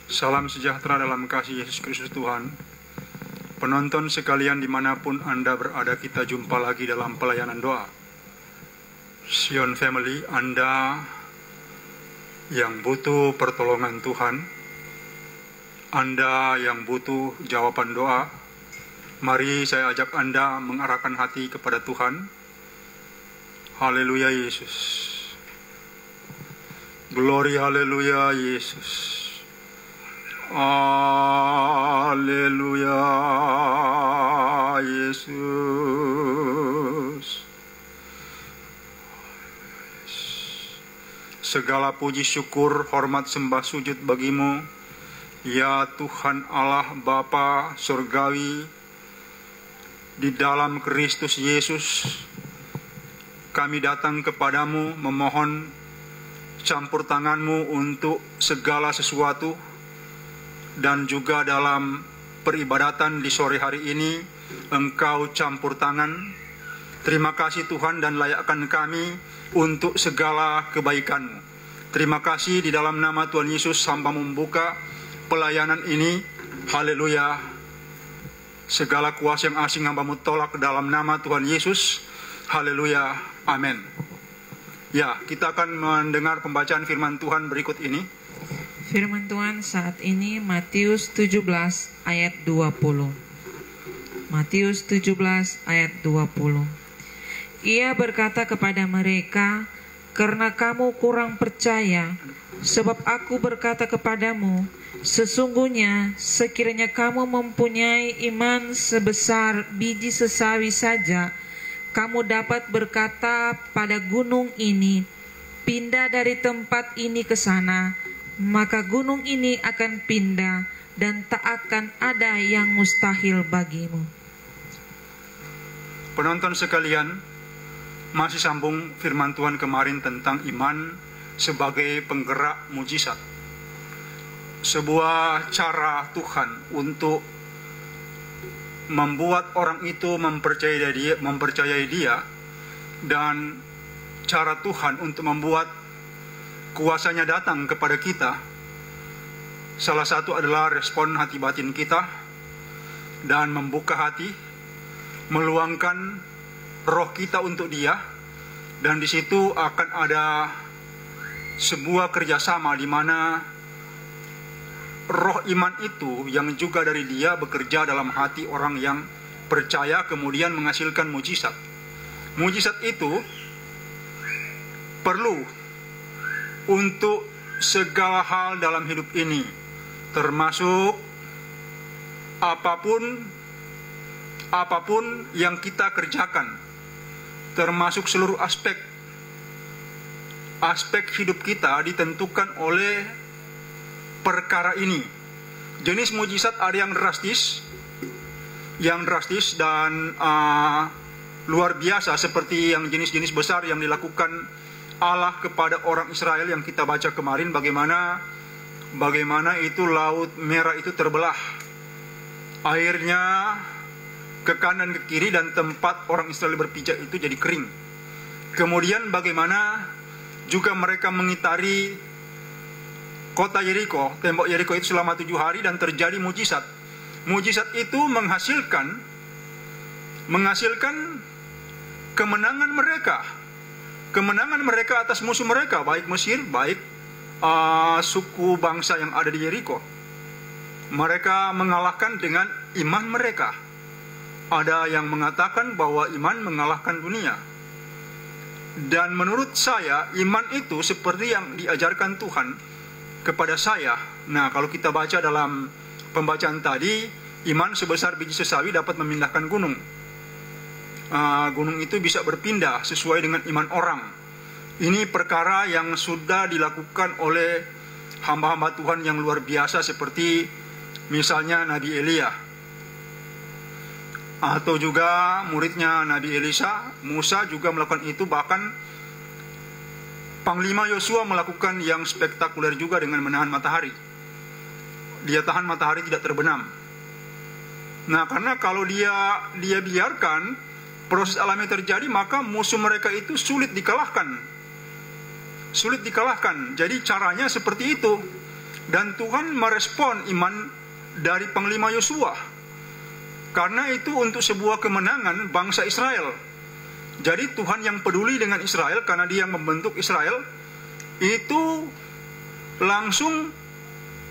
Salam sejahtera dalam kasih Yesus Kristus Tuhan. Penonton sekalian dimanapun Anda berada, kita jumpa lagi dalam pelayanan doa. Sion Family, Anda yang butuh pertolongan Tuhan, Anda yang butuh jawaban doa, mari saya ajak Anda mengarahkan hati kepada Tuhan. Haleluya Yesus. Glory haleluya Yesus. Haleluya Yesus. Segala puji syukur, hormat, sembah, sujud bagimu, ya Tuhan Allah Bapa Surgawi. Di dalam Kristus Yesus kami datang kepadamu memohon campur tanganmu untuk segala sesuatu, dan juga dalam peribadatan di sore hari ini Engkau campur tangan. Terima kasih Tuhan, dan layakkan kami untuk segala kebaikan-Mu. Terima kasih, di dalam nama Tuhan Yesus hamba membuka pelayanan ini. Haleluya. Segala kuasa yang asing hamba-Mu tolak ke dalam nama Tuhan Yesus. Haleluya. Amin. Ya, kita akan mendengar pembacaan firman Tuhan berikut ini. Firman Tuhan saat ini Matius 17 ayat 20. Matius 17 ayat 20. Ia berkata kepada mereka, "Karena kamu kurang percaya, sebab aku berkata kepadamu, sesungguhnya sekiranya kamu mempunyai iman sebesar biji sesawi saja, kamu dapat berkata pada gunung ini, pindah dari tempat ini ke sana, maka gunung ini akan pindah dan tak akan ada yang mustahil bagimu." Penonton sekalian, masih sambung firman Tuhan kemarin tentang iman sebagai penggerak mujizat. Sebuah cara Tuhan untuk membuat orang itu mempercayai dia, dan cara Tuhan untuk membuat kuasanya datang kepada kita. Salah satu adalah respon hati batin kita dan membuka hati, meluangkan roh kita untuk dia, dan di situ akan ada sebuah kerjasama di mana roh iman itu yang juga dari dia bekerja dalam hati orang yang percaya, kemudian menghasilkan mujizat. Mujizat itu perlu untuk segala hal dalam hidup ini, termasuk apapun yang kita kerjakan, termasuk seluruh aspek hidup kita ditentukan oleh perkara ini. Jenis mujizat ada yang drastis dan luar biasa, seperti yang jenis-jenis besar yang dilakukan Allah kepada orang Israel yang kita baca kemarin, bagaimana itu laut merah itu terbelah, airnya ke kanan ke kiri, dan tempat orang Israel berpijak itu jadi kering. Kemudian bagaimana juga mereka mengitari kota Yeriko, tembok Yeriko itu selama 7 hari, dan terjadi mujizat. Mujizat itu menghasilkan kemenangan mereka atas musuh mereka, baik Mesir, baik suku bangsa yang ada di Yeriko. Mereka mengalahkan dengan iman mereka. Ada yang mengatakan bahwa iman mengalahkan dunia. Dan menurut saya, iman itu seperti yang diajarkan Tuhan kepada saya. Nah, kalau kita baca dalam pembacaan tadi, iman sebesar biji sesawi dapat memindahkan gunung. Gunung itu bisa berpindah sesuai dengan iman orang. Ini perkara yang sudah dilakukan oleh hamba-hamba Tuhan yang luar biasa, seperti misalnya Nabi Elia, atau juga muridnya Nabi Elisa. Musa juga melakukan itu, bahkan Panglima Yosua melakukan yang spektakuler juga dengan menahan matahari. Dia tahan matahari tidak terbenam. Nah, karena kalau dia biarkan proses alami terjadi, maka musuh mereka itu sulit dikalahkan. Jadi caranya seperti itu. Dan Tuhan merespon iman dari Panglima Yosua. Karena itu untuk sebuah kemenangan bangsa Israel. Jadi Tuhan yang peduli dengan Israel karena Dia yang membentuk Israel, itu langsung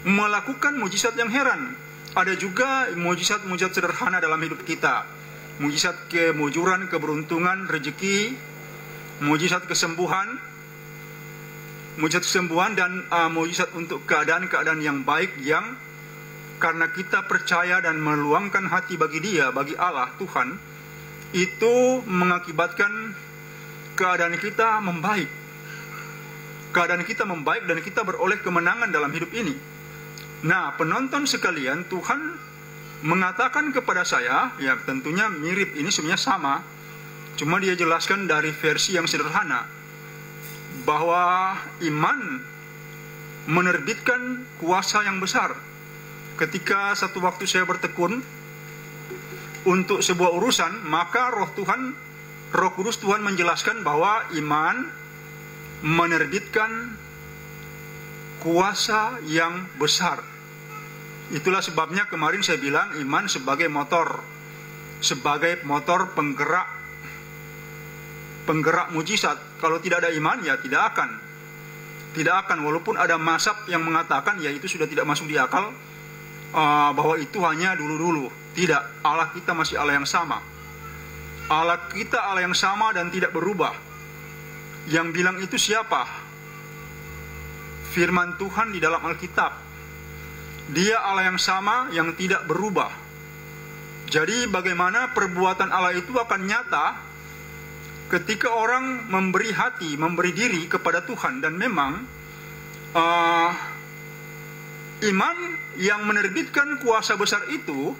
melakukan mujizat yang heran. Ada juga mujizat-mujizat sederhana dalam hidup kita. Mujizat kemujuran, keberuntungan, rezeki, mujizat kesembuhan, dan mujizat untuk keadaan-keadaan yang baik yang karena kita percaya dan meluangkan hati bagi Dia, bagi Allah, Tuhan, itu mengakibatkan keadaan kita membaik. Keadaan kita membaik dan kita beroleh kemenangan dalam hidup ini. Nah, penonton sekalian, Tuhan mengatakan kepada saya, ya tentunya mirip, ini sebenarnya sama, cuma Dia jelaskan dari versi yang sederhana, bahwa iman menerbitkan kuasa yang besar. Ketika satu waktu saya bertekun untuk sebuah urusan, maka Roh Kudus Tuhan menjelaskan bahwa iman menerbitkan kuasa yang besar. Itulah sebabnya kemarin saya bilang iman sebagai motor penggerak mujizat. Kalau tidak ada iman, ya tidak akan. Walaupun ada mazhab yang mengatakan ya itu sudah tidak masuk di akal, bahwa itu hanya dulu-dulu. Tidak, Allah kita masih Allah yang sama. Allah kita Allah yang sama dan tidak berubah. Yang bilang itu siapa? Firman Tuhan di dalam Alkitab. Dia Allah yang sama yang tidak berubah. Jadi bagaimana perbuatan Allah itu akan nyata ketika orang memberi hati, memberi diri kepada Tuhan. Dan memang iman yang menerbitkan kuasa besar itu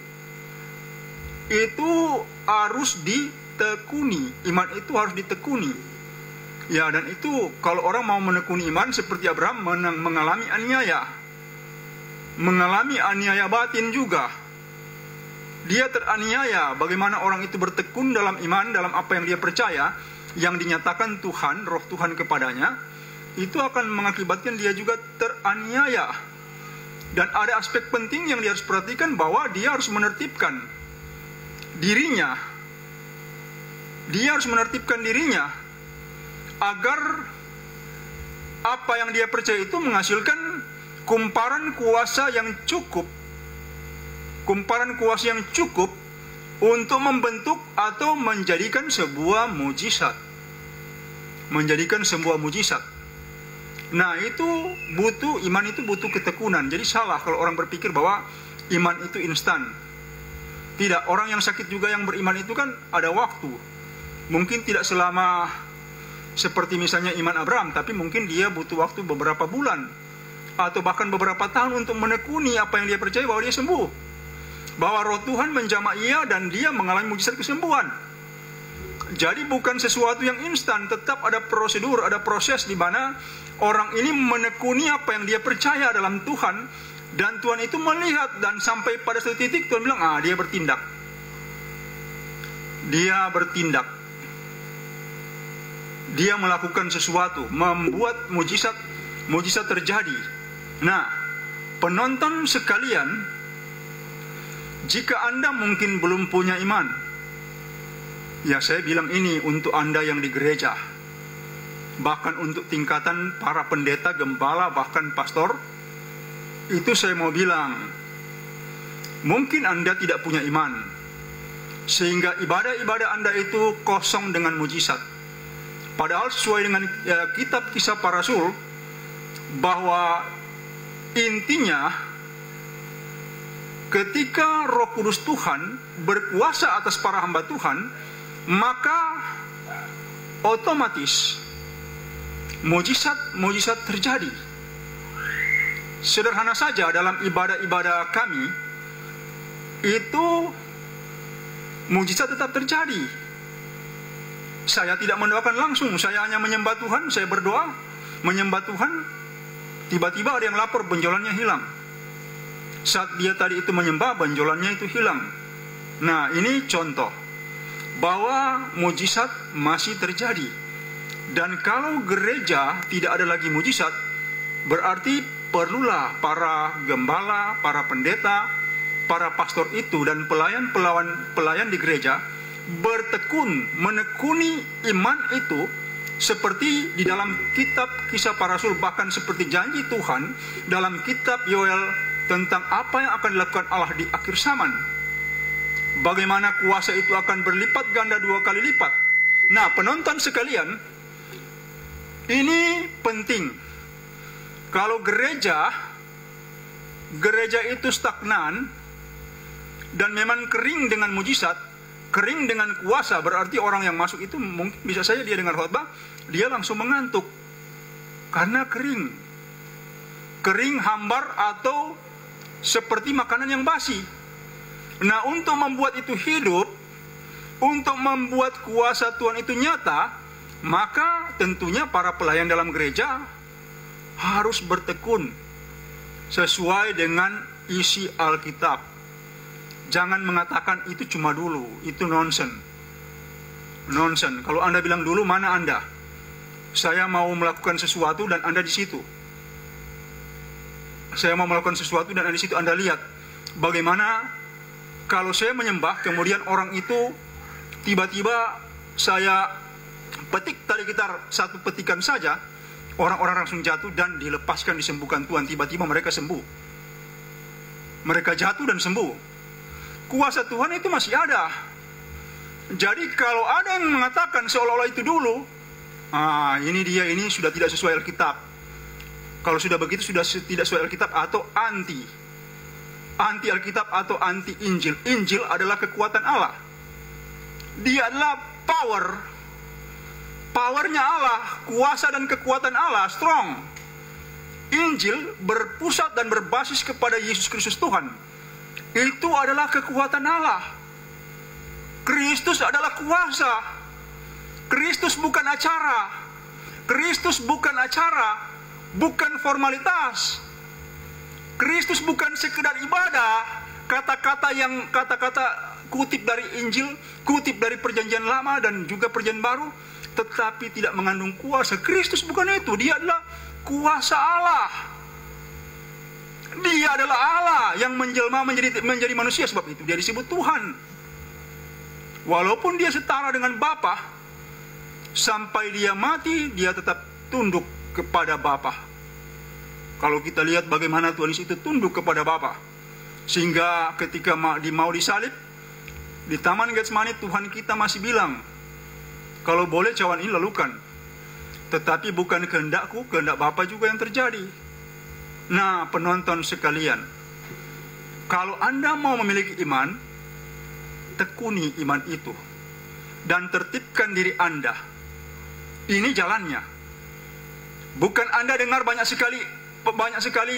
harus ditekuni. Iman itu harus ditekuni. Ya, dan itu kalau orang mau menekuni iman seperti Abraham mengalami aniaya batin juga. Dia teraniaya. Bagaimana orang itu bertekun dalam iman, dalam apa yang dia percaya, yang dinyatakan Tuhan, Roh Tuhan kepadanya, itu akan mengakibatkan dia juga teraniaya. Dan ada aspek penting yang dia harus perhatikan, bahwa dia harus menertibkan dirinya. Dia harus menertibkan dirinya agar apa yang dia percaya itu menghasilkan kumparan kuasa yang cukup. Kumparan kuasa yang cukup untuk membentuk atau menjadikan sebuah mujizat. Nah, itu iman itu butuh ketekunan. Jadi salah kalau orang berpikir bahwa iman itu instan. Tidak, orang yang sakit juga yang beriman itu kan ada waktu. Mungkin tidak selama seperti misalnya iman Abraham, tapi mungkin dia butuh waktu beberapa bulan atau bahkan beberapa tahun untuk menekuni apa yang dia percaya bahwa dia sembuh, bahwa Roh Tuhan menjamah ia dan dia mengalami mujizat kesembuhan. Jadi bukan sesuatu yang instan, tetap ada prosedur, ada proses di mana orang ini menekuni apa yang dia percaya dalam Tuhan, dan Tuhan itu melihat, dan sampai pada satu titik Tuhan bilang, dia bertindak. Dia melakukan sesuatu, membuat mujizat terjadi. Nah, penonton sekalian, jika Anda mungkin belum punya iman, ya saya bilang ini untuk Anda yang di gereja, bahkan untuk tingkatan para pendeta, gembala, bahkan pastor, itu saya mau bilang, mungkin Anda tidak punya iman, sehingga ibadah-ibadah Anda itu kosong dengan mujizat. Padahal sesuai dengan kitab Kisah Para Rasul, bahwa intinya ketika Roh Kudus Tuhan berkuasa atas para hamba Tuhan, maka otomatis mujizat terjadi. Sederhana saja, dalam ibadah-ibadah kami itu mujizat tetap terjadi. Saya tidak mendoakan langsung, saya hanya menyembah Tuhan, saya berdoa, menyembah Tuhan, tiba-tiba ada yang lapor benjolannya hilang. Saat dia tadi itu menyembah, benjolannya itu hilang. Nah, ini contoh bahwa mujizat masih terjadi. Dan kalau gereja tidak ada lagi mujizat, berarti perlulah para gembala, para pendeta, para pastor itu dan pelayan di gereja bertekun, menekuni iman itu seperti di dalam kitab Kisah Para Rasul, bahkan seperti janji Tuhan dalam kitab Yoel tentang apa yang akan dilakukan Allah di akhir zaman. Bagaimana kuasa itu akan berlipat ganda 2 kali lipat. Nah, penonton sekalian, ini penting. Kalau gereja itu stagnan dan memang kering dengan mujizat, kering dengan kuasa, berarti orang yang masuk itu mungkin bisa saja dia dengar khotbah, dia langsung mengantuk karena kering, hambar, atau seperti makanan yang basi. Nah, untuk membuat itu hidup, untuk membuat kuasa Tuhan itu nyata, maka tentunya para pelayan dalam gereja harus bertekun sesuai dengan isi Alkitab. Jangan mengatakan itu cuma dulu, itu nonsen. Kalau Anda bilang dulu, mana Anda? Saya mau melakukan sesuatu dan Anda di situ. Saya mau melakukan sesuatu dan Anda di situ. Anda lihat bagaimana kalau saya menyembah, kemudian orang itu tiba-tiba saya petik tali gitar, satu petikan saja, orang-orang langsung jatuh dan dilepaskan, disembuhkan Tuhan. Tiba-tiba mereka sembuh. Mereka jatuh dan sembuh. Kuasa Tuhan itu masih ada. Jadi kalau ada yang mengatakan seolah-olah itu dulu, ini dia, ini sudah tidak sesuai Alkitab. Kalau sudah begitu sudah tidak sesuai Alkitab atau anti Alkitab atau anti Injil. Injil adalah kekuatan Allah. Dia adalah powernya Allah, kuasa dan kekuatan Allah strong. Injil berpusat dan berbasis kepada Yesus Kristus Tuhan. Itu adalah kekuatan Allah. Kristus adalah kuasa. Kristus bukan acara. Kristus bukan acara, bukan formalitas. Kristus bukan sekedar ibadah, kata-kata kutip dari Injil, kutip dari Perjanjian Lama dan juga Perjanjian Baru, tetapi tidak mengandung kuasa. Kristus bukan itu, dia adalah kuasa Allah. Dia adalah Allah yang menjelma menjadi manusia, sebab itu dia disebut Tuhan. Walaupun dia setara dengan Bapa, sampai dia mati, dia tetap tunduk kepada Bapa. Kalau kita lihat bagaimana Tuhan Yesus itu tunduk kepada Bapa, sehingga ketika mau disalib di Taman Getsemani, Tuhan kita masih bilang, kalau boleh cawan ini lalukan, tetapi bukan kehendakku, kehendak Bapa juga yang terjadi. Nah, penonton sekalian, kalau Anda mau memiliki iman, tekuni iman itu dan tertibkan diri Anda. Ini jalannya. Bukan Anda dengar banyak sekali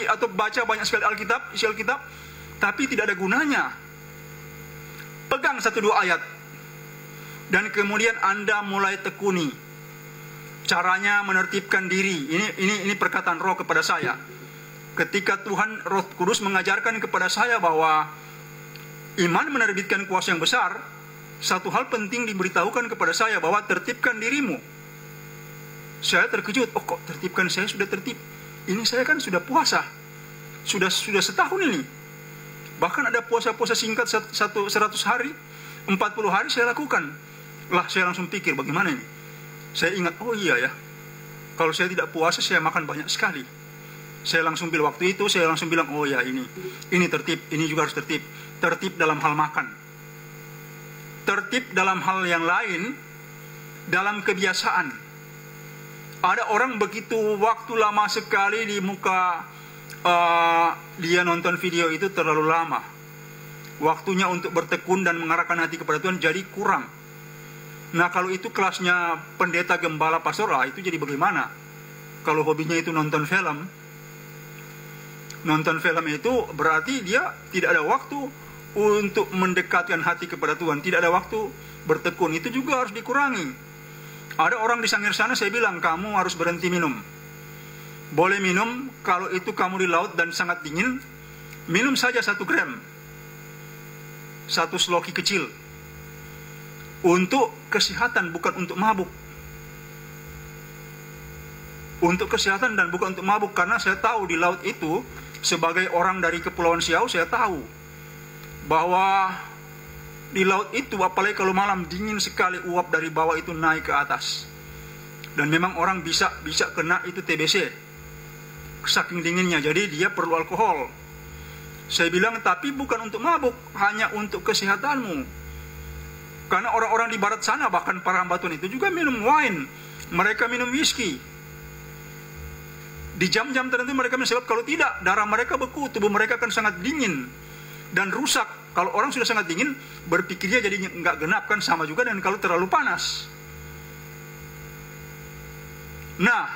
atau baca banyak sekali Alkitab, isi Alkitab, tapi tidak ada gunanya. Pegang 1-2 ayat dan kemudian Anda mulai tekuni. Caranya menertibkan diri. Ini perkataan Roh kepada saya. Ketika Tuhan Roh Kudus mengajarkan kepada saya bahwa iman menerbitkan kuasa yang besar, satu hal penting diberitahukan kepada saya bahwa tertibkan dirimu. Saya terkejut, kok tertibkan, saya sudah tertib. Ini saya kan sudah puasa, sudah setahun ini. Bahkan ada puasa-puasa singkat 100 hari, 40 hari saya lakukan. Lah, saya langsung pikir bagaimana ini. Saya ingat, oh iya ya, kalau saya tidak puasa saya makan banyak sekali. Saya langsung bilang waktu itu, saya langsung bilang, oh ya ini tertib, ini juga harus tertib. Tertib dalam hal makan, tertib dalam hal yang lain, dalam kebiasaan. Ada orang begitu waktu lama sekali di muka dia nonton video itu terlalu lama. Waktunya untuk bertekun dan mengarahkan hati kepada Tuhan jadi kurang. Nah, kalau itu kelasnya pendeta, gembala, pastor, itu jadi bagaimana? Kalau hobinya itu nonton film itu berarti dia tidak ada waktu untuk mendekatkan hati kepada Tuhan, tidak ada waktu bertekun. Itu juga harus dikurangi. Ada orang di Sangir sana, saya bilang, kamu harus berhenti minum. Boleh minum, kalau itu kamu di laut dan sangat dingin, minum saja 1 gram. 1 sloki kecil. Untuk kesehatan, bukan untuk mabuk. untuk kesehatan dan bukan untuk mabuk. Karena saya tahu di laut itu, sebagai orang dari Kepulauan Siau, saya tahu bahwa di laut itu, apalagi kalau malam dingin sekali, uap dari bawah itu naik ke atas. Dan memang orang bisa kena itu TBC, saking dinginnya. Jadi dia perlu alkohol. Saya bilang, tapi bukan untuk mabuk, hanya untuk kesehatanmu. Karena orang-orang di barat sana, bahkan para Ambaton itu juga minum wine, mereka minum whisky. Di jam-jam tertentu mereka minum, sebab kalau tidak, darah mereka beku, tubuh mereka akan sangat dingin dan rusak. Kalau orang sudah sangat dingin, berpikirnya jadi nggak genap, kan sama juga dengan kalau terlalu panas. Nah,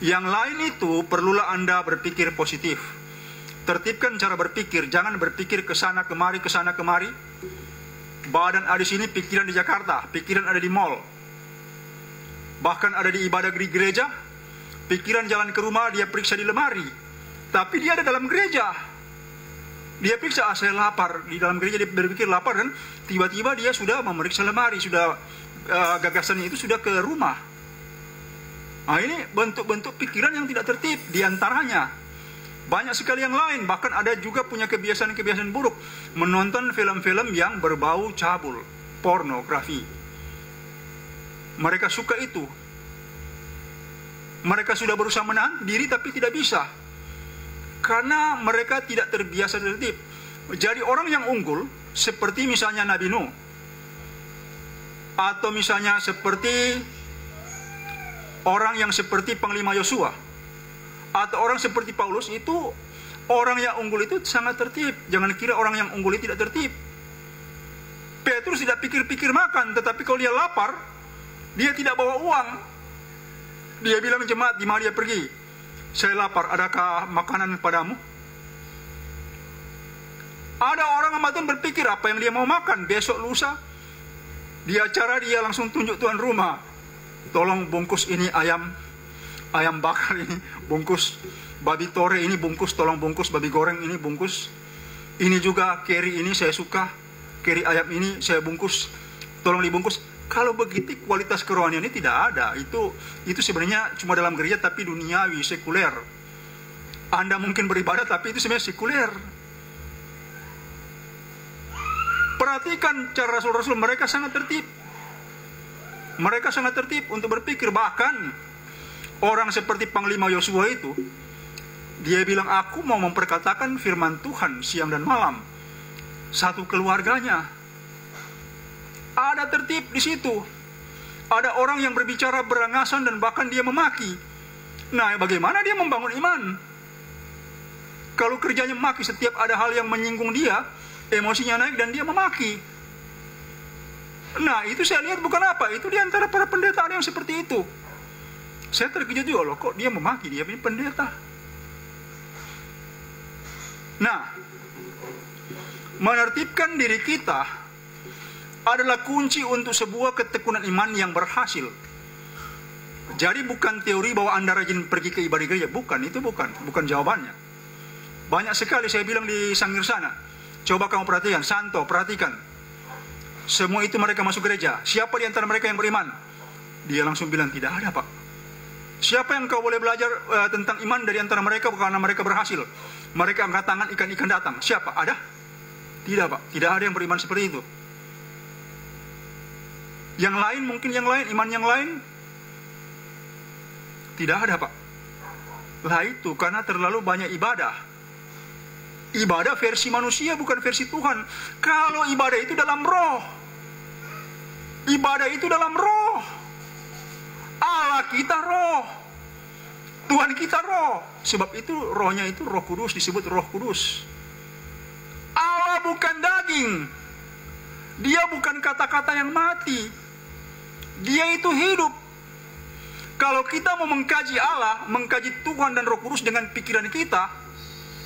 yang lain itu perlulah Anda berpikir positif. Tertibkan cara berpikir, jangan berpikir ke sana kemari, Badan ada di sini, pikiran di Jakarta, pikiran ada di mall. Bahkan ada di ibadah di gereja, pikiran jalan ke rumah, dia periksa di lemari. Tapi dia ada dalam gereja. Dia periksa, saya lapar. Di dalam gereja dia berpikir lapar, dan tiba-tiba dia sudah memeriksa lemari, sudah gagasannya itu sudah ke rumah. Nah, ini bentuk-bentuk pikiran yang tidak tertib. Di antaranya banyak sekali yang lain. Bahkan ada juga punya kebiasaan-kebiasaan buruk, menonton film-film yang berbau cabul, pornografi. Mereka suka itu. Mereka sudah berusaha menahan diri tapi tidak bisa, karena mereka tidak terbiasa tertib. Jadi orang yang unggul seperti misalnya Nabi Nuh, atau misalnya seperti orang yang seperti Panglima Yosua, atau orang seperti Paulus, itu orang yang unggul itu sangat tertib. Jangan kira orang yang unggul itu tidak tertib. Petrus tidak pikir-pikir makan, tetapi kalau dia lapar, dia tidak bawa uang. Dia bilang, jemaat, di mana dia pergi? Saya lapar, adakah makanan padamu? Ada orang Ambaton berpikir apa yang dia mau makan besok lusa. Di acara dia langsung tunjuk tuan rumah, tolong bungkus ini ayam bakar ini, bungkus babi tore ini, bungkus, tolong bungkus babi goreng ini, bungkus. Ini juga keri ini saya suka, keri ayam ini saya bungkus, tolong dibungkus. Kalau begitu kualitas kerohanian ini tidak ada. Itu sebenarnya cuma dalam gereja tapi duniawi, sekuler. Anda mungkin beribadah tapi itu sebenarnya sekuler. Perhatikan cara rasul-rasul, mereka sangat tertib. Mereka sangat tertib untuk berpikir. Bahkan orang seperti Panglima Yosua itu, dia bilang, aku mau memperkatakan firman Tuhan siang dan malam. Satu keluarganya. Ada tertib di situ. Ada orang yang berbicara berangasan dan bahkan dia memaki. Nah, bagaimana dia membangun iman? Kalau kerjanya memaki, setiap ada hal yang menyinggung dia, emosinya naik dan dia memaki. Nah, itu saya lihat bukan apa. Itu di antara para pendeta ada yang seperti itu. Saya terkejut juga, loh, kok dia memaki, dia ini pendeta. Nah, menertibkan diri kita adalah kunci untuk sebuah ketekunan iman yang berhasil. Jadi bukan teori bahwa Anda rajin pergi ke ibadah gereja, bukan, itu bukan jawabannya. Banyak sekali saya bilang di Sangir sana, coba kamu perhatikan, Santo, perhatikan. Semua itu mereka masuk gereja. Siapa di antara mereka yang beriman? Dia langsung bilang, tidak ada, Pak. Siapa yang kau boleh belajar tentang iman dari antara mereka karena mereka berhasil? Mereka angkat tangan, ikan-ikan datang. Siapa? Ada? Tidak, Pak. Tidak ada yang beriman seperti itu. Yang lain, mungkin yang lain, iman yang lain, tidak ada, Pak. Lah itu karena terlalu banyak ibadah. Ibadah versi manusia, bukan versi Tuhan. Kalau ibadah itu dalam roh, ibadah itu dalam roh. Allah kita roh, Tuhan kita roh. Sebab itu rohnya itu Roh Kudus, disebut Roh Kudus. Allah bukan daging. Dia bukan kata-kata yang mati. Dia itu hidup. Kalau kita mau mengkaji Allah, mengkaji Tuhan dan Roh Kudus dengan pikiran kita,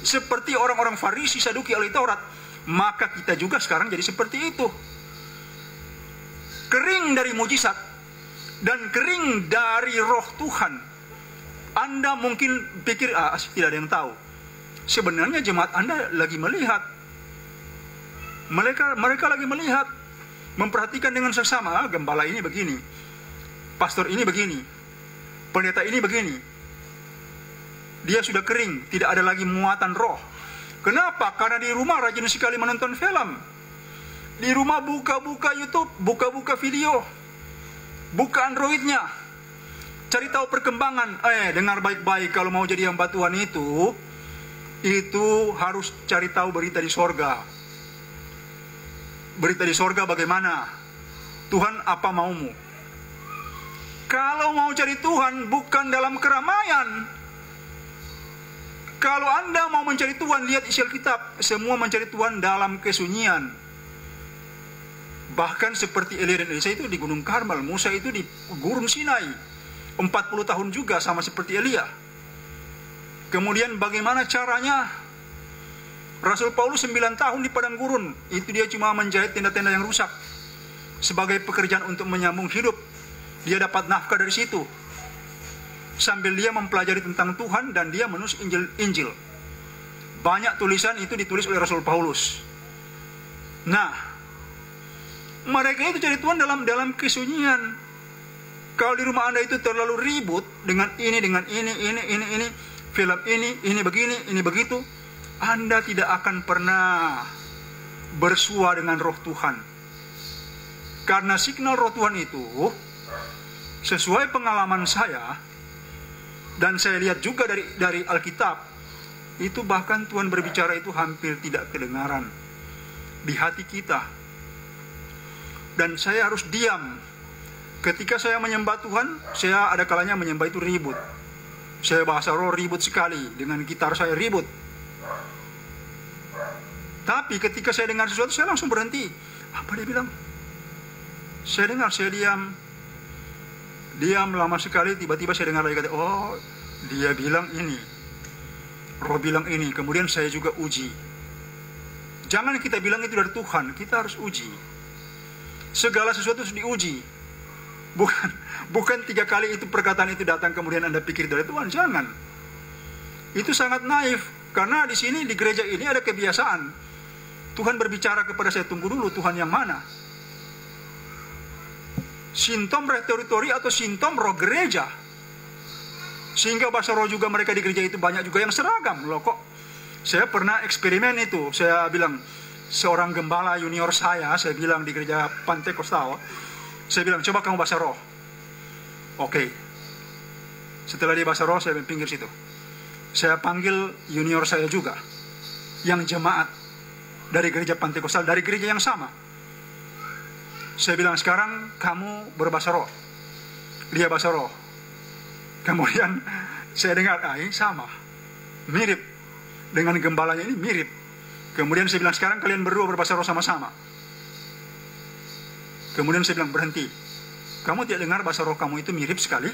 seperti orang-orang Farisi, Saduki, ahli Taurat, maka kita juga sekarang jadi seperti itu. Kering dari mujizat dan kering dari Roh Tuhan. Anda mungkin pikir, tidak ada yang tahu. Sebenarnya jemaat Anda lagi melihat. Mereka lagi melihat, memperhatikan dengan seksama, gembala ini begini, pastor ini begini, pendeta ini begini, dia sudah kering, tidak ada lagi muatan roh. Kenapa? Karena di rumah rajin sekali menonton film. Di rumah buka-buka YouTube, buka-buka video, buka Androidnya, cari tahu perkembangan. Dengar baik-baik, kalau mau jadi hamba Tuhan itu harus cari tahu berita di sorga. Berita di sorga bagaimana? Tuhan apa maumu? Kalau mau cari Tuhan bukan dalam keramaian. Kalau Anda mau mencari Tuhan, lihat isi Alkitab, semua mencari Tuhan dalam kesunyian. Bahkan seperti Elia dan Elisa itu di Gunung Karmel, Musa itu di Gurun Sinai, 40 tahun juga sama seperti Elia. Kemudian bagaimana caranya? Rasul Paulus 9 tahun di padang gurun, itu dia cuma menjahit tenda-tenda yang rusak sebagai pekerjaan untuk menyambung hidup. Dia dapat nafkah dari situ, sambil dia mempelajari tentang Tuhan dan dia menulis Injil. Banyak tulisan itu ditulis oleh Rasul Paulus. Nah, mereka itu cari Tuhan dalam kesunyian. Kalau di rumah Anda itu terlalu ribut dengan ini, film ini begini, ini begitu, Anda tidak akan pernah bersua dengan roh Tuhan. Karena signal roh Tuhan itu, sesuai pengalaman saya, dan saya lihat juga dari Alkitab, itu bahkan Tuhan berbicara itu hampir tidak kedengaran di hati kita. Dan saya harus diam. Ketika saya menyembah Tuhan, saya ada kalanya menyembah itu ribut. Saya bahasa roh ribut sekali, dengan gitar saya ribut. Tapi ketika saya dengar sesuatu, saya langsung berhenti. Apa dia bilang? Saya dengar, saya diam. Diam lama sekali, tiba-tiba saya dengar lagi kata, oh dia bilang ini, roh bilang ini. Kemudian saya juga uji. Jangan kita bilang itu dari Tuhan, kita harus uji. Segala sesuatu harus diuji. Bukan 3 kali itu perkataan itu datang kemudian Anda pikir dari Tuhan. Jangan. Itu sangat naif. Karena di sini di gereja ini ada kebiasaan. Tuhan berbicara kepada saya, tunggu dulu, Tuhan yang mana? Sintom retoritori atau sintom roh gereja. Sehingga bahasa roh juga mereka di gereja itu banyak juga yang seragam. Loh kok saya pernah eksperimen itu. Saya bilang, seorang gembala junior saya bilang di gereja Pantekostal, saya bilang, coba kamu bahasa roh. Oke. Setelah dia bahasa roh, saya pinggir situ. Saya panggil junior saya juga, yang jemaat dari gereja Pantekostal, dari gereja yang sama. Saya bilang, sekarang kamu berbahasa roh. Dia bahasa roh. Kemudian saya dengar, ini sama, mirip dengan gembalanya ini, mirip. Kemudian saya bilang, sekarang kalian berdua berbahasa roh sama-sama. Kemudian saya bilang, berhenti. Kamu tidak dengar bahasa roh kamu itu mirip sekali?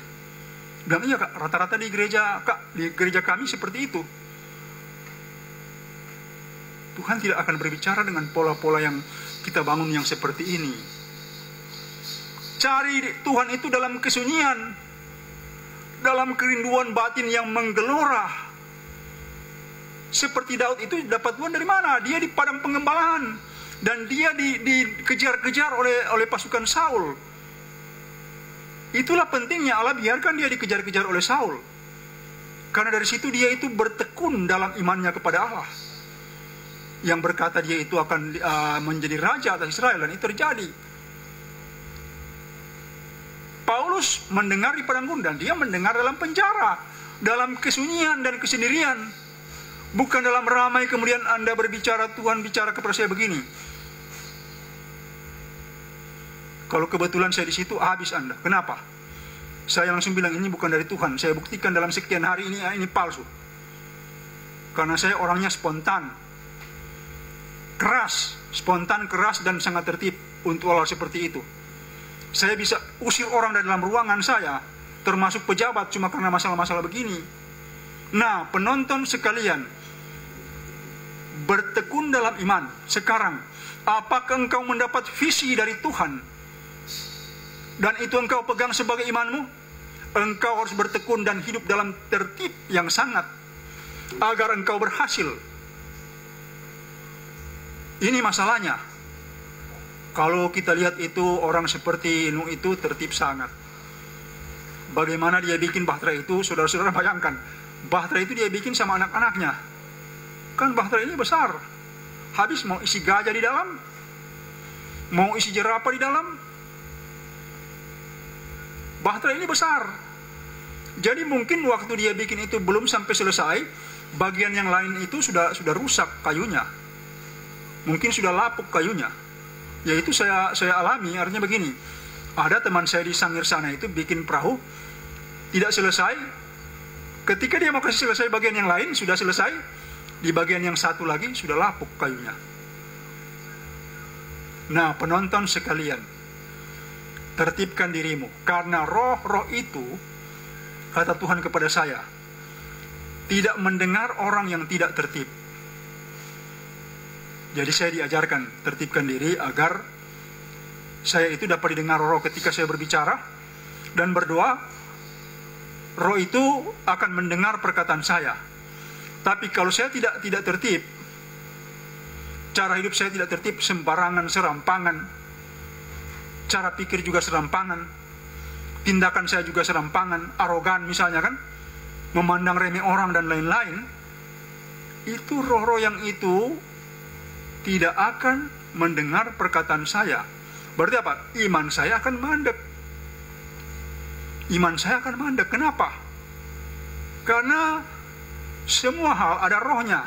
Bilang, iya Kak, rata-rata di gereja kami seperti itu. Tuhan tidak akan berbicara dengan pola-pola yang kita bangun yang seperti ini. Cari Tuhan itu dalam kesunyian, dalam kerinduan batin yang menggelora. Seperti Daud itu dapat Tuhan dari mana? Dia di padang pengembalaan, dan dia dikejar-kejar oleh pasukan Saul. Itulah pentingnya Allah biarkan dia dikejar-kejar oleh Saul, karena dari situ dia itu bertekun dalam imannya kepada Allah, yang berkata dia itu akan menjadi raja atas Israel, dan itu terjadi. Paulus mendengar di padang gurun, dan dia mendengar dalam penjara, dalam kesunyian dan kesendirian. Bukan dalam ramai kemudian Anda berbicara, Tuhan bicara kepada saya begini. Kalau kebetulan saya di situ, habis Anda. Kenapa? Saya langsung bilang, ini bukan dari Tuhan. Saya buktikan dalam sekian hari ini palsu. Karena saya orangnya spontan, keras, dan sangat tertib untuk hal seperti itu. Saya bisa usir orang dari dalam ruangan saya, termasuk pejabat, cuma karena masalah-masalah begini. Nah, penonton sekalian, bertekun dalam iman. Sekarang, apakah engkau mendapat visi dari Tuhan, dan itu engkau pegang sebagai imanmu? Engkau harus bertekun dan hidup dalam tertib yang sangat, agar engkau berhasil. Ini masalahnya. Kalau kita lihat itu orang seperti Nuh itu tertib sangat. bagaimana dia bikin bahtera itu. Saudara-saudara bayangkan, bahtera itu dia bikin sama anak-anaknya. Kan bahtera ini besar. Habis mau isi gajah di dalam, mau isi jerapah di dalam. Bahtera ini besar. Jadi mungkin waktu dia bikin itu belum sampai selesai, bagian yang lain itu sudah rusak kayunya. Mungkin sudah lapuk kayunya. Yaitu saya alami, artinya begini. Ada teman saya di Sangir sana itu bikin perahu, tidak selesai. Ketika dia mau kasih selesai bagian yang lain, sudah selesai. Di bagian yang satu lagi sudah lapuk kayunya. Nah, penonton sekalian, tertibkan dirimu, karena roh-roh itu, kata Tuhan kepada saya, tidak mendengar orang yang tidak tertib. Jadi saya diajarkan tertibkan diri agar saya itu dapat didengar roh ketika saya berbicara dan berdoa. Roh itu akan mendengar perkataan saya. Tapi kalau saya tidak tertib, cara hidup saya tidak tertib, sembarangan, serampangan, cara pikir juga serampangan, tindakan saya juga serampangan, arogan misalnya kan, memandang remeh orang dan lain-lain, itu roh-roh yang itu tidak akan mendengar perkataan saya. Berarti apa? Iman saya akan mandek. Iman saya akan mandek. Kenapa? Karena semua hal ada rohnya.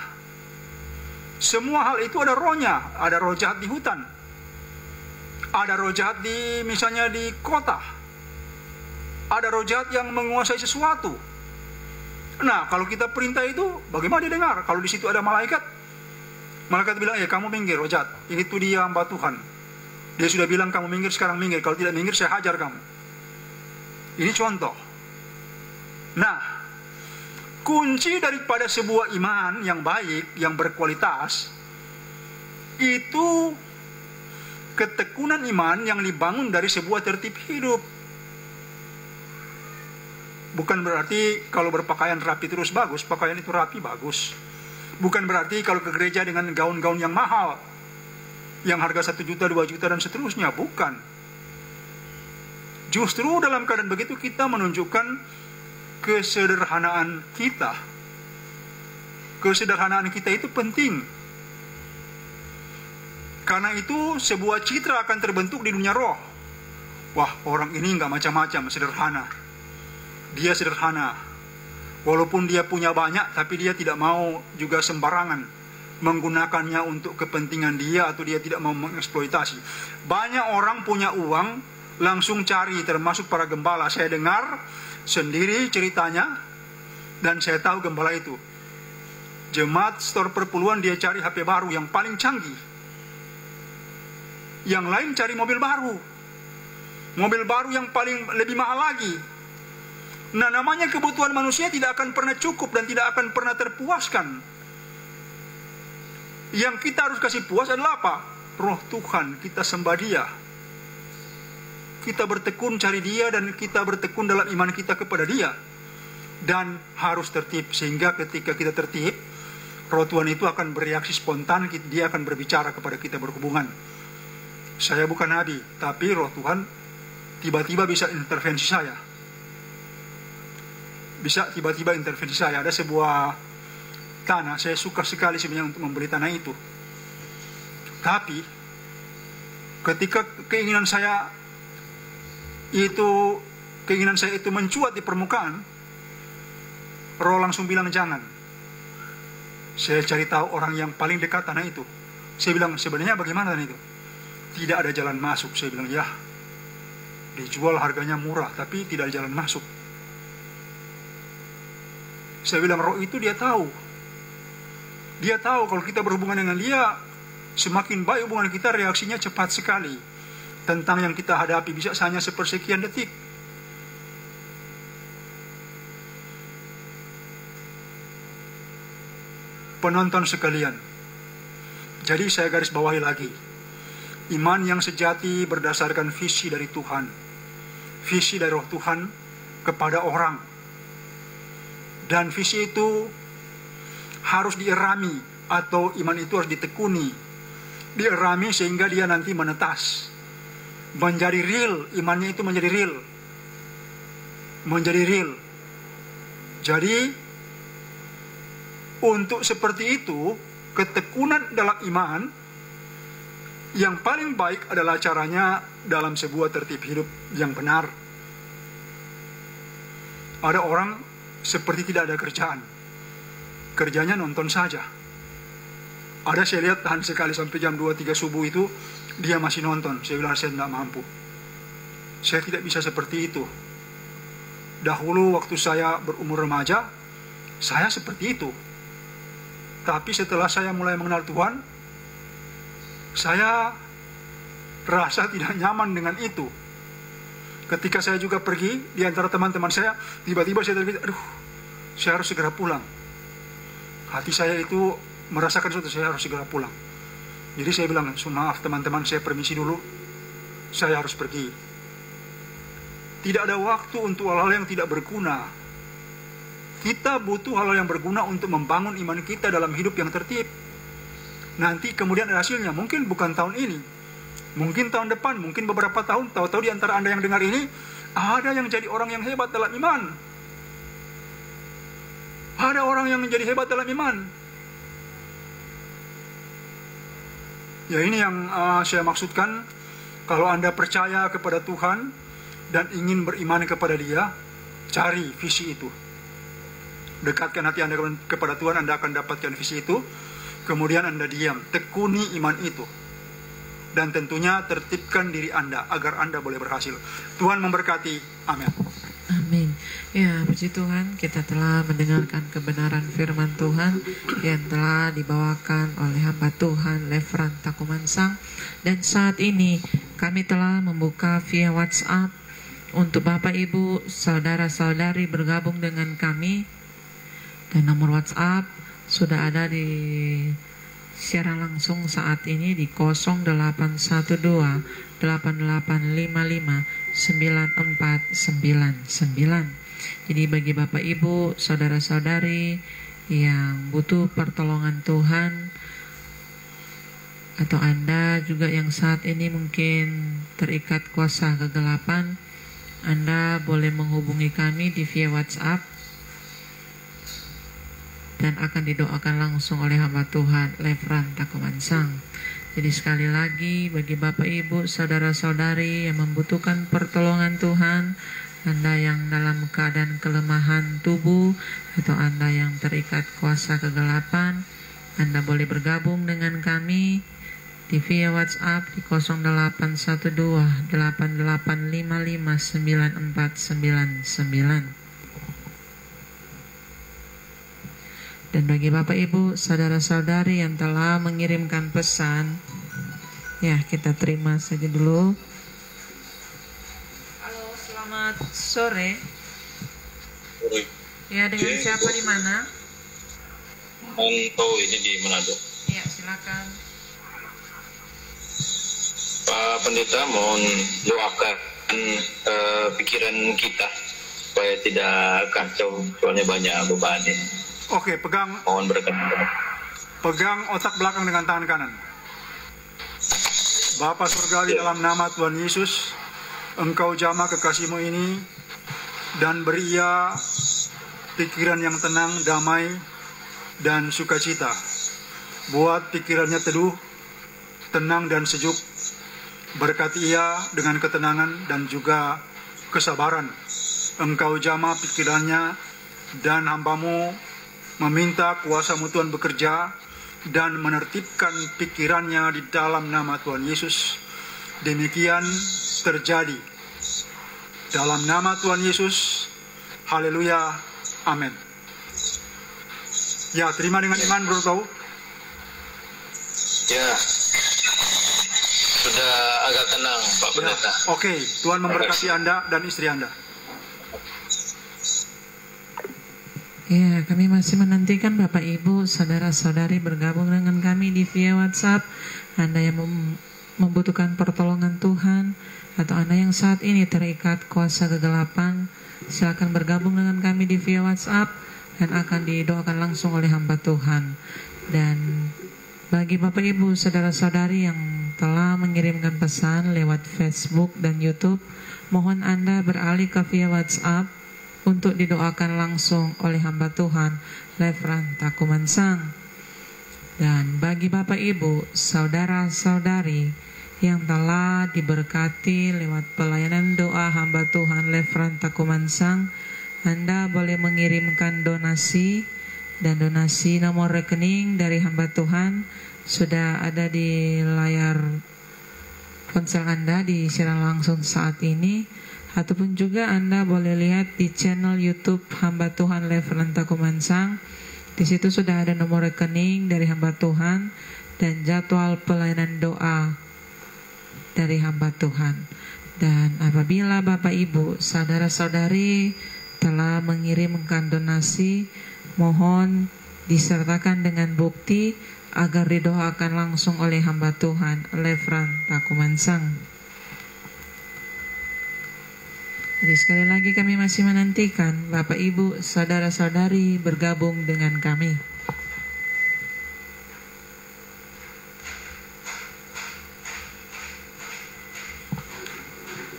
Semua hal itu ada rohnya. Ada roh jahat di hutan. Ada roh jahat di misalnya di kota. Ada roh jahat yang menguasai sesuatu. Nah, kalau kita perintah itu, bagaimana dia dengar? Kalau di situ ada malaikat, malaikat bilang, kamu minggir, roh jahat. Itu dia hamba Tuhan. Dia sudah bilang kamu minggir, sekarang minggir. Kalau tidak minggir, saya hajar kamu. Ini contoh. Nah, kunci daripada sebuah iman yang baik, yang berkualitas, itu ketekunan iman yang dibangun dari sebuah tertib hidup. Bukan berarti kalau berpakaian rapi terus bagus, pakaian itu rapi bagus. Bukan berarti kalau ke gereja dengan gaun-gaun yang mahal, yang harga 1 juta, 2 juta dan seterusnya, bukan. Justru dalam keadaan begitu kita menunjukkan kesederhanaan kita. Kesederhanaan kita itu penting. Karena itu sebuah citra akan terbentuk di dunia roh. Wah, orang ini nggak macam-macam, sederhana. Dia sederhana. Walaupun dia punya banyak, tapi dia tidak mau juga sembarangan menggunakannya untuk kepentingan dia, atau dia tidak mau mengeksploitasi. Banyak orang punya uang, langsung cari, termasuk para gembala. Saya dengar sendiri ceritanya, dan saya tahu gembala itu. Jemaat store perpuluhan, dia cari HP baru yang paling canggih. Yang lain cari mobil baru. Mobil baru yang paling lebih mahal lagi. Nah, namanya kebutuhan manusia tidak akan pernah cukup dan tidak akan pernah terpuaskan. Yang kita harus kasih puas adalah apa? Roh Tuhan, kita sembah Dia. Kita bertekun cari Dia, dan kita bertekun dalam iman kita kepada Dia. Dan harus tertib, sehingga ketika kita tertib, Roh Tuhan itu akan bereaksi spontan, Dia akan berbicara kepada kita, berhubungan. Saya bukan nabi, tapi Roh Tuhan tiba-tiba bisa intervensi saya. Bisa tiba-tiba intervensi saya. Ada sebuah tanah, saya suka sekali sebenarnya untuk membeli tanah itu. Tapi ketika keinginan saya itu mencuat di permukaan, Roh langsung bilang jangan. Saya cari tahu orang yang paling dekat tanah itu. Saya bilang, sebenarnya bagaimana tanah itu? Tidak ada jalan masuk. Saya bilang, ya, dijual harganya murah, tapi tidak ada jalan masuk. Saya bilang, Roh itu dia tahu. Dia tahu kalau kita berhubungan dengan Dia, semakin baik hubungan kita, reaksinya cepat sekali. Tentang yang kita hadapi bisa hanya sepersekian detik. Penonton sekalian, jadi saya garis bawahi lagi. Iman yang sejati berdasarkan visi dari Tuhan. Visi dari Roh Tuhan kepada orang. Dan visi itu harus dierami, atau iman itu harus ditekuni. Dierami sehingga dia nanti menetas. Menjadi real, imannya itu menjadi real. menjadi real. Jadi untuk seperti itu, ketekunan dalam iman yang paling baik adalah caranya dalam sebuah tertib hidup yang benar. Ada orang seperti tidak ada kerjaan, kerjanya nonton saja. Ada saya lihat tahan sekali sampai jam 2-3 subuh itu dia masih nonton. Saya bilang saya tidak mampu, saya tidak bisa seperti itu. Dahulu waktu saya berumur remaja, saya seperti itu. Tapi setelah saya mulai mengenal Tuhan, saya rasa tidak nyaman dengan itu. Ketika saya juga pergi di antara teman-teman saya, tiba-tiba saya terpikir, aduh, saya harus segera pulang. Hati saya itu merasakan sesuatu, saya harus segera pulang. Jadi saya bilang, maaf teman-teman, saya permisi dulu, saya harus pergi. Tidak ada waktu untuk hal-hal yang tidak berguna. Kita butuh hal yang berguna untuk membangun iman kita dalam hidup yang tertib. Nanti kemudian hasilnya mungkin bukan tahun ini, mungkin tahun depan, mungkin beberapa tahun. Tahu-tahu di antara Anda yang dengar ini, ada yang jadi orang yang hebat dalam iman. Ada orang yang menjadi hebat dalam iman. Ya ini yang saya maksudkan. Kalau Anda percaya kepada Tuhan dan ingin beriman kepada Dia, cari visi itu. Dekatkan hati Anda kepada Tuhan, Anda akan dapatkan visi itu. Kemudian Anda diam, tekuni iman itu. Dan tentunya tertibkan diri Anda agar Anda boleh berhasil. Tuhan memberkati. Amin. Amin. Ya, puji Tuhan, kita telah mendengarkan kebenaran firman Tuhan yang telah dibawakan oleh hamba Tuhan Lefran Takumansang. Dan saat ini kami telah membuka via WhatsApp untuk Bapak Ibu, saudara-saudari bergabung dengan kami. Dan nomor WhatsApp sudah ada di siaran langsung saat ini di 0812 8855 9499. Jadi bagi Bapak Ibu, saudara-saudari yang butuh pertolongan Tuhan, atau Anda juga yang saat ini mungkin terikat kuasa kegelapan, Anda boleh menghubungi kami di via WhatsApp dan akan didoakan langsung oleh hamba Tuhan Lefran Takumansang. Jadi sekali lagi bagi Bapak Ibu, saudara-saudari yang membutuhkan pertolongan Tuhan, Anda yang dalam keadaan kelemahan tubuh atau Anda yang terikat kuasa kegelapan, Anda boleh bergabung dengan kami di via WhatsApp di 0812 8855 9499. Dan bagi Bapak Ibu, saudara-saudari yang telah mengirimkan pesan, ya kita terima saja dulu. Halo, selamat sore. Ya, dengan siapa di mana? Untuk ini di Manado. Ya, silakan. Pak Pendeta, mohon doakan pikiran kita supaya tidak kacau, soalnya banyak beban ini. Oke, pegang otak belakang dengan tangan kanan. Bapa Surgawi, dalam nama Tuhan Yesus, Engkau jamah kekasih-Mu ini dan beri ia pikiran yang tenang, damai, dan sukacita. Buat pikirannya teduh, tenang, dan sejuk. Berkati ia dengan ketenangan dan juga kesabaran. Engkau jamah pikirannya, dan hamba-Mu meminta kuasa-Mu Tuhan bekerja dan menertibkan pikirannya di dalam nama Tuhan Yesus. Demikian terjadi. Dalam nama Tuhan Yesus. Haleluya. Amin. Ya, terima dengan iman, Bro Tau. Ya, sudah agak tenang, Pak Pendeta. Ya, oke, Tuhan memberkati Anda dan istri Anda. Ya, kami masih menantikan Bapak Ibu, saudara-saudari bergabung dengan kami di via WhatsApp. Anda yang membutuhkan pertolongan Tuhan, atau Anda yang saat ini terikat kuasa kegelapan, silakan bergabung dengan kami di via WhatsApp dan akan didoakan langsung oleh hamba Tuhan. Dan bagi Bapak Ibu, saudara-saudari yang telah mengirimkan pesan lewat Facebook dan YouTube, mohon Anda beralih ke via WhatsApp untuk didoakan langsung oleh hamba Tuhan Lefran Takumansang. Dan bagi Bapak Ibu, saudara-saudari yang telah diberkati lewat pelayanan doa hamba Tuhan Lefran Takumansang, Anda boleh mengirimkan donasi, dan donasi nomor rekening dari hamba Tuhan sudah ada di layar ponsel Anda di siaran langsung saat ini, ataupun juga Anda boleh lihat di channel YouTube hamba Tuhan Lefran Takumansang. Di situ sudah ada nomor rekening dari hamba Tuhan dan jadwal pelayanan doa dari hamba Tuhan. Dan apabila Bapak Ibu, saudara-saudari telah mengirimkan donasi, mohon disertakan dengan bukti agar didoakan langsung oleh hamba Tuhan Lefran Takumansang. Jadi sekali lagi kami masih menantikan Bapak Ibu, saudara-saudari bergabung dengan kami.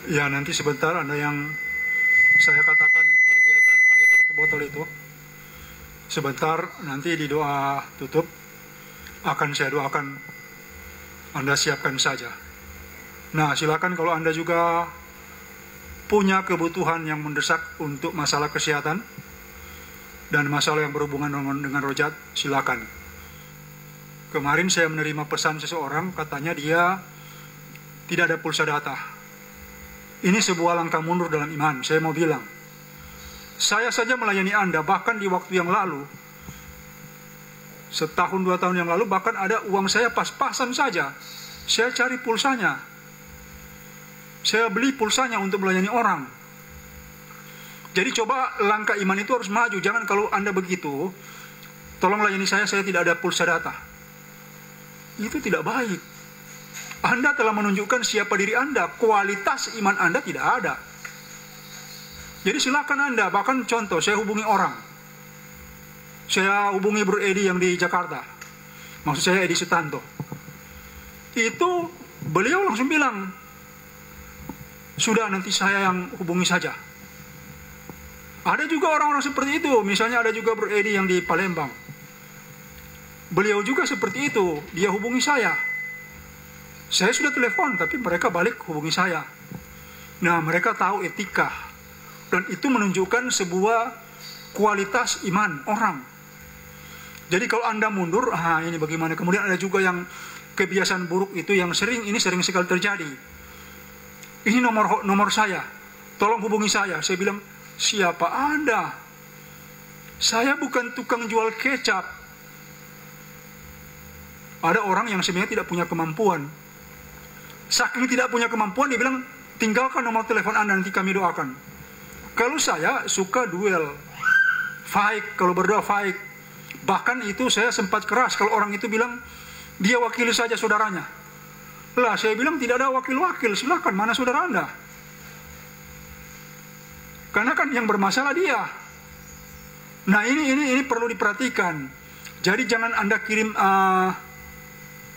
Ya, nanti sebentar ada yang saya katakan sediakan air 1 botol itu. Sebentar nanti di doa tutup akan saya doakan, Anda siapkan saja. Nah, silakan kalau Anda juga punya kebutuhan yang mendesak untuk masalah kesehatan dan masalah yang berhubungan dengan rojat, silakan. Kemarin saya menerima pesan seseorang, katanya dia tidak ada pulsa data. Ini sebuah langkah mundur dalam iman. Saya mau bilang, saya saja melayani Anda, bahkan di waktu yang lalu, setahun 2 tahun yang lalu, bahkan ada uang saya pas-pasan saja. Saya cari pulsanya. Saya beli pulsanya untuk melayani orang. Jadi coba langkah iman itu harus maju. Jangan kalau Anda begitu, tolong layani saya tidak ada pulsa data. Itu tidak baik. Anda telah menunjukkan siapa diri Anda, kualitas iman Anda tidak ada. Jadi silakan Anda, bahkan contoh, saya hubungi orang. Saya hubungi Bro Edi yang di Jakarta. Maksud saya Edi Sutanto. Itu beliau langsung bilang, sudah nanti saya yang hubungi saja. Ada juga orang-orang seperti itu. Misalnya ada juga Bro Edi yang di Palembang. Beliau juga seperti itu, dia hubungi saya. Saya sudah telepon, tapi mereka balik hubungi saya. Nah, mereka tahu etika. Dan itu menunjukkan sebuah kualitas iman orang. Jadi kalau Anda mundur, ini bagaimana? Kemudian ada juga yang kebiasaan buruk itu yang sering sekali terjadi. Ini nomor saya, tolong hubungi saya. Saya bilang, siapa Anda? Saya bukan tukang jual kecap. Ada orang yang sebenarnya tidak punya kemampuan. Saking tidak punya kemampuan, dia bilang, tinggalkan nomor telepon Anda, nanti kami doakan. Kalau saya suka duel, fight, kalau berdoa fight. Bahkan itu saya sempat keras kalau orang itu bilang, dia wakili saja saudaranya. Lah, saya bilang tidak ada wakil-wakil, silakan, mana saudara Anda? Karena kan yang bermasalah dia. Nah, ini perlu diperhatikan. Jadi jangan Anda kirim,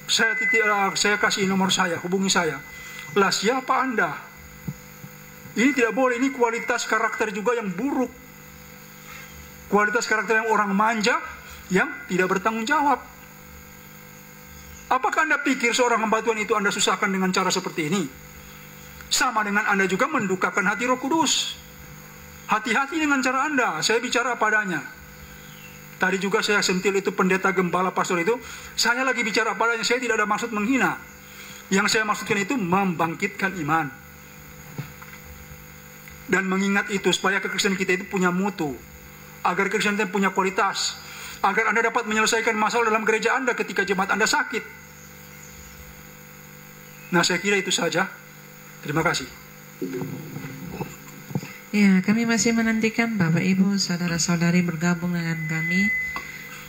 saya kasih nomor saya, hubungi saya. Lah, siapa Anda? Ini tidak boleh, ini kualitas karakter juga yang buruk. Kualitas karakter yang orang manja, yang tidak bertanggung jawab. Apakah Anda pikir seorang hamba Tuhan itu Anda susahkan dengan cara seperti ini? Sama dengan Anda juga mendukakan hati Roh Kudus. Hati-hati dengan cara Anda. Saya bicara padanya. Tadi juga saya sentil itu pendeta gembala pastor itu. Saya lagi bicara padanya. Saya tidak ada maksud menghina. Yang saya maksudkan itu membangkitkan iman. Dan mengingat itu supaya kekristenan kita itu punya mutu. Agar kekristenan kita punya kualitas. Agar Anda dapat menyelesaikan masalah dalam gereja Anda ketika jemaat Anda sakit. Nah, saya kira itu saja. Terima kasih. Ya, kami masih menantikan Bapak Ibu, saudara-saudari bergabung dengan kami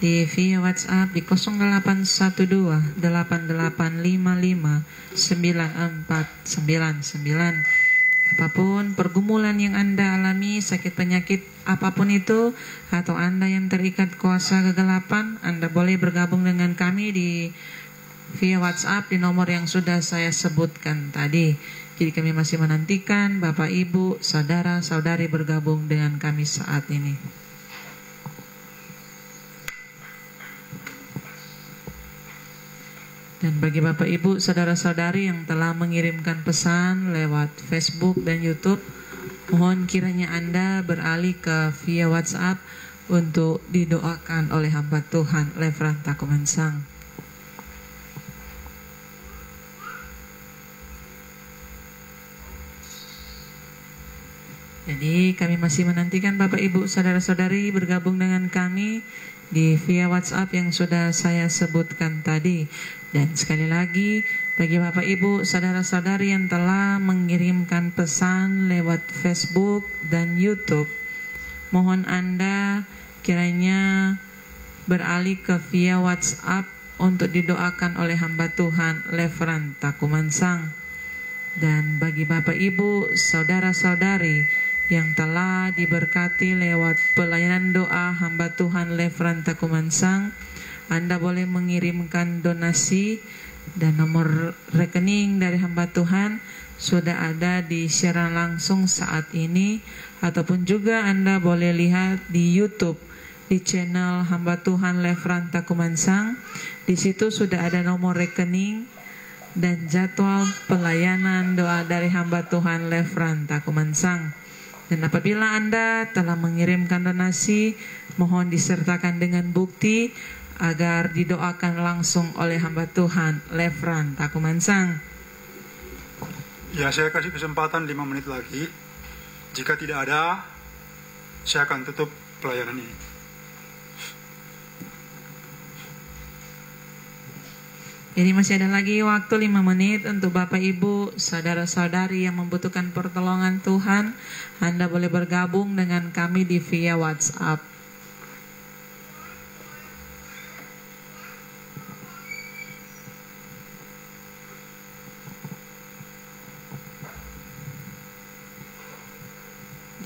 di via WhatsApp di 0812 8855 9499. Apapun pergumulan yang Anda alami, sakit penyakit apapun itu, atau Anda yang terikat kuasa kegelapan, Anda boleh bergabung dengan kami di via WhatsApp di nomor yang sudah saya sebutkan tadi, Jadi kami masih menantikan Bapak, Ibu, Saudara, Saudari bergabung dengan kami saat ini. Dan bagi Bapak, Ibu, Saudara-saudari yang telah mengirimkan pesan lewat Facebook dan YouTube, mohon kiranya Anda beralih ke via WhatsApp untuk didoakan oleh hamba Tuhan Levran Takumansang. Jadi kami masih menantikan Bapak, Ibu, Saudara-saudari bergabung dengan kami di via WhatsApp yang sudah saya sebutkan tadi. Dan sekali lagi, bagi Bapak, Ibu, Saudara-saudari yang telah mengirimkan pesan lewat Facebook dan YouTube, mohon Anda kiranya beralih ke via WhatsApp untuk didoakan oleh hamba Tuhan Levran Takumansang. Dan bagi Bapak, Ibu, Saudara-saudari yang telah diberkati lewat pelayanan doa hamba Tuhan Levran Takumansang, Anda boleh mengirimkan donasi, dan nomor rekening dari hamba Tuhan sudah ada di siaran langsung saat ini, ataupun juga Anda boleh lihat di YouTube di channel hamba Tuhan Levran Takumansang. Di situ sudah ada nomor rekening dan jadwal pelayanan doa dari hamba Tuhan Levran Takumansang. Dan apabila Anda telah mengirimkan donasi, mohon disertakan dengan bukti agar didoakan langsung oleh hamba Tuhan Levran Takumansang. Ya, saya kasih kesempatan 5 menit lagi. Jika tidak ada, saya akan tutup pelayanan ini. Jadi masih ada lagi waktu 5 menit untuk Bapak, Ibu, Saudara-saudari yang membutuhkan pertolongan Tuhan. Anda boleh bergabung dengan kami di via WhatsApp.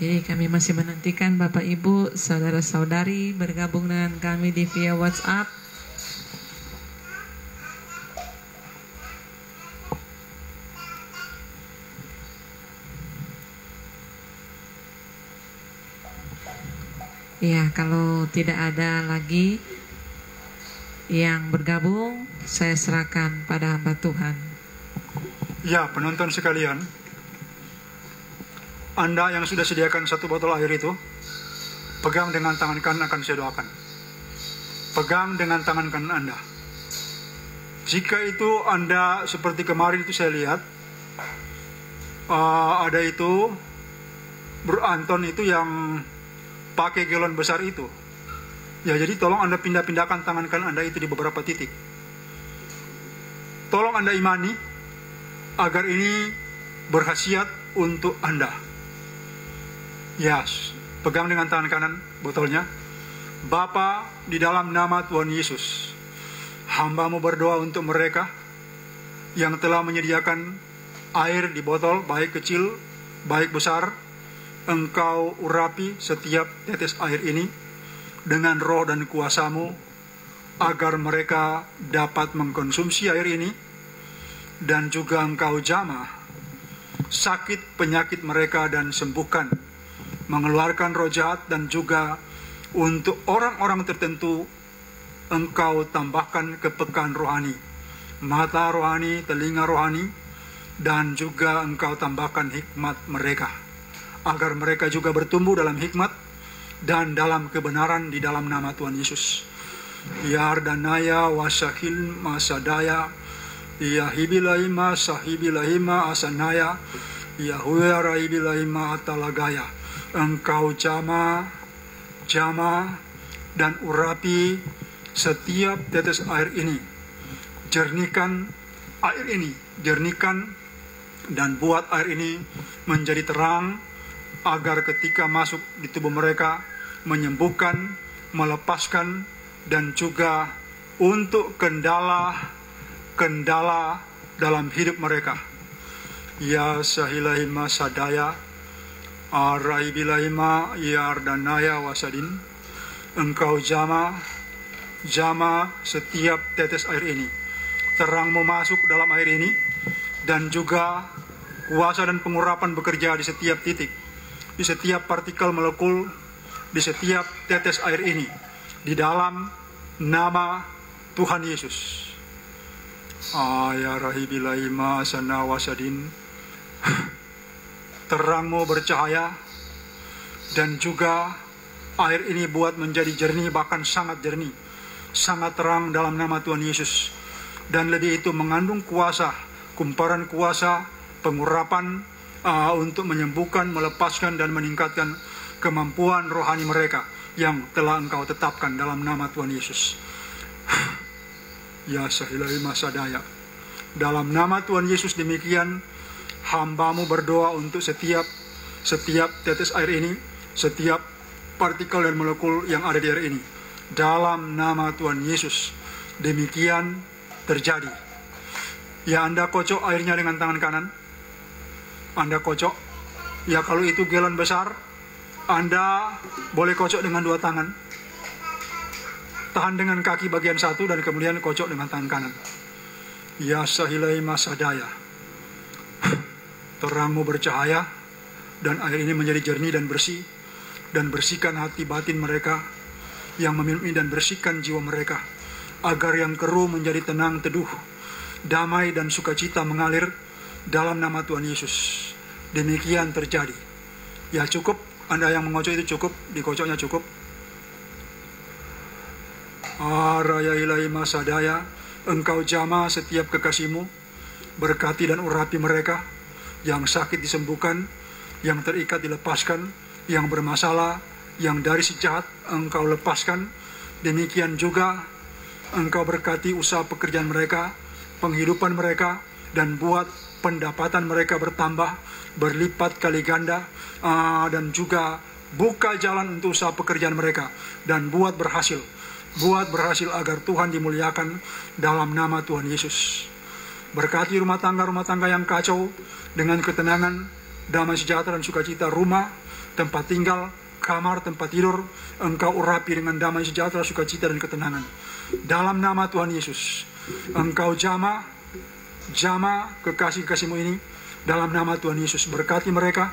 Jadi kami masih menantikan Bapak, Ibu, Saudara-saudari bergabung dengan kami di via WhatsApp. Ya, kalau tidak ada lagi yang bergabung, saya serahkan pada hamba Tuhan. Ya, penonton sekalian, Anda yang sudah sediakan 1 botol air itu, pegang dengan tangan kanan, akan saya doakan. Pegang dengan tangan kanan Anda. Jika itu Anda seperti kemarin itu saya lihat, ada itu Bro Anton itu yang pakai galon besar itu. Ya, jadi tolong Anda pindah-pindahkan tangan kanan Anda itu di beberapa titik. Tolong Anda imani agar ini berkhasiat untuk Anda. Ya, pegang dengan tangan kanan botolnya. Bapa, di dalam nama Tuhan Yesus, hamba-Mu berdoa untuk mereka yang telah menyediakan air di botol, baik kecil, baik besar. Engkau urapi setiap tetes air ini dengan roh dan kuasa-Mu, agar mereka dapat mengkonsumsi air ini, dan juga Engkau jamah sakit penyakit mereka dan sembuhkan, mengeluarkan roh jahat, dan juga untuk orang-orang tertentu Engkau tambahkan kepekaan rohani, mata rohani, telinga rohani, dan juga Engkau tambahkan hikmat mereka, agar mereka juga bertumbuh dalam hikmat dan dalam kebenaran di dalam nama Tuhan Yesus. Ya Ardanaya wasahil masadaya, ya hibilahima sahibilahima asanaya, ya hueraibilahima atalagaya. Engkau jama dan urapi setiap tetes air ini. Jernihkan air ini, jernihkan dan buat air ini menjadi terang, agar ketika masuk di tubuh mereka menyembuhkan, melepaskan, dan juga untuk kendala dalam hidup mereka. Ya sahilahima sadaya, araibilahima ya ardanaya wasadin. Engkau jama setiap tetes air ini. Terangmu masuk dalam air ini, dan juga kuasa dan pengurapan bekerja di setiap titik, di setiap partikel molekul, di setiap tetes air ini, di dalam nama Tuhan Yesus. Ya rahibilahi ma'asana wasadin. Terang-Mu bercahaya, dan juga air ini buat menjadi jernih, bahkan sangat jernih, sangat terang dalam nama Tuhan Yesus. Dan lebih itu mengandung kuasa, kumparan kuasa, pengurapan untuk menyembuhkan, melepaskan, dan meningkatkan kemampuan rohani mereka yang telah Engkau tetapkan dalam nama Tuhan Yesus. Ya sahilai masadaya. Dalam nama Tuhan Yesus demikian, hamba-Mu berdoa untuk setiap tetes air ini, setiap partikel dan molekul yang ada di air ini. Dalam nama Tuhan Yesus, demikian terjadi. Ya, Anda kocok airnya dengan tangan kanan. Anda kocok. Ya, kalau itu galon besar, Anda boleh kocok dengan dua tangan. Tahan dengan kaki bagian satu dan kemudian kocok dengan tangan kanan. Ya sahilai masadaya. Terang-Mu bercahaya, dan air ini menjadi jernih dan bersih, dan bersihkan hati batin mereka yang meminum ini, dan bersihkan jiwa mereka, agar yang keruh menjadi tenang teduh, damai dan sukacita mengalir dalam nama Tuhan Yesus. Demikian terjadi. Ya cukup, Anda yang mengocok itu cukup, dikocoknya cukup. Raya ilahi masadaya, Engkau jamah setiap kekasih-Mu, berkati dan urapi mereka, yang sakit disembuhkan, yang terikat dilepaskan, yang bermasalah, yang dari si jahat Engkau lepaskan. Demikian juga Engkau berkati usaha pekerjaan mereka, penghidupan mereka, dan buat pendapatan mereka bertambah, berlipat kali ganda, dan juga buka jalan untuk usaha pekerjaan mereka, dan buat berhasil agar Tuhan dimuliakan dalam nama Tuhan Yesus. Berkati rumah tangga yang kacau dengan ketenangan, damai sejahtera dan sukacita. Rumah, tempat tinggal, kamar, tempat tidur, Engkau urapi dengan damai sejahtera, sukacita dan ketenangan. Dalam nama Tuhan Yesus, Engkau jamah kekasih-kekasih-Mu ini dalam nama Tuhan Yesus. Berkati mereka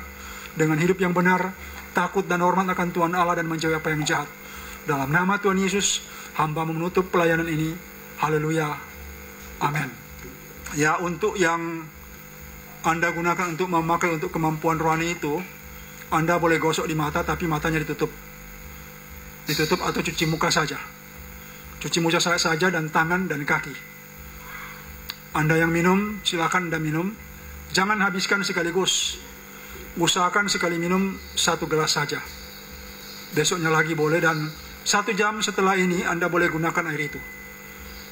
dengan hidup yang benar, takut dan hormat akan Tuhan Allah, dan menjauhi apa yang jahat. Dalam nama Tuhan Yesus, hamba menutup pelayanan ini. Haleluya. Amin. Ya, untuk yang Anda gunakan untuk memakai untuk kemampuan rohani itu, Anda boleh gosok di mata, tapi matanya ditutup. Ditutup atau cuci muka saja. Cuci muka saja dan tangan dan kaki. Anda yang minum, silakan Anda minum. Jangan habiskan sekaligus. Usahakan sekali minum 1 gelas saja. Besoknya lagi boleh, dan 1 jam setelah ini Anda boleh gunakan air itu.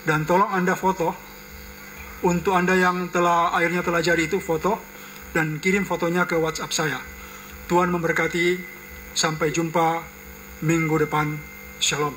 Dan tolong Anda foto. Untuk Anda yang airnya telah jadi itu, foto dan kirim fotonya ke WhatsApp saya. Tuhan memberkati. Sampai jumpa minggu depan. Shalom.